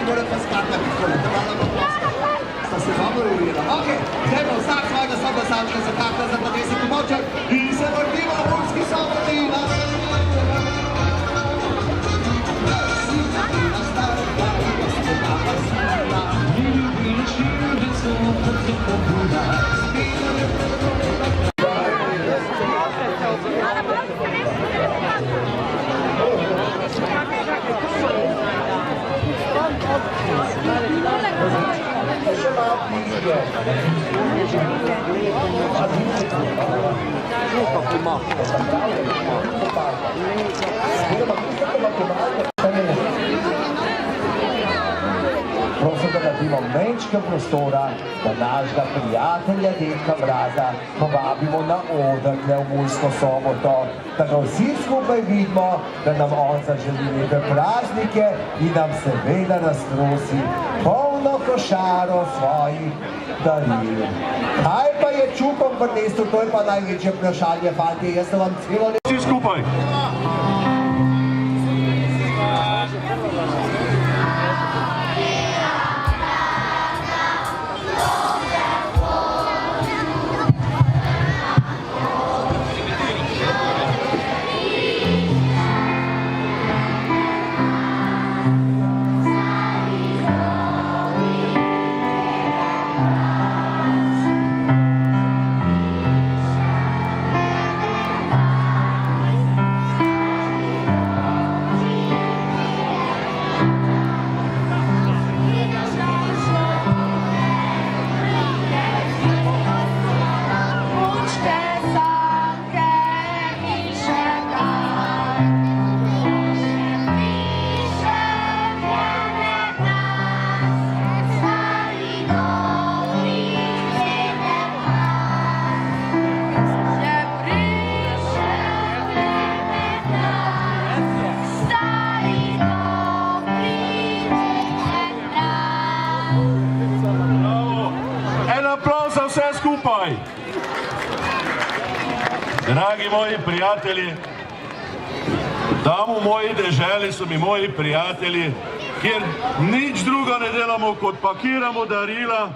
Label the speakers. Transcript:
Speaker 1: Mora pa skakati takole, da malo pa ploska. Sta se dobro uvirala. Ok, zdaj pa vsak svojega soba samčka zakakla za 20 moček in se vrtimo na Murski Soboti.
Speaker 2: Prosim, da naredimo menčke prostora, da našega prijatelja Dedka Mraza povabimo na oder v Mursko Soboto, da ga vsi skupaj vidimo, da nam on zaželi lepe praznike in nam seveda nastrosi polno košaro svojih daril. Kaj pa je čukom prinesel, to je pa največje vprašanje, fantje, jaz sem vam celo lepo.
Speaker 3: Vsi skupaj. Vse skupaj. Dragi moji prijatelji, tam v moji deželi so mi moji prijatelji, kjer nič druga ne delamo, kot pakiramo darila.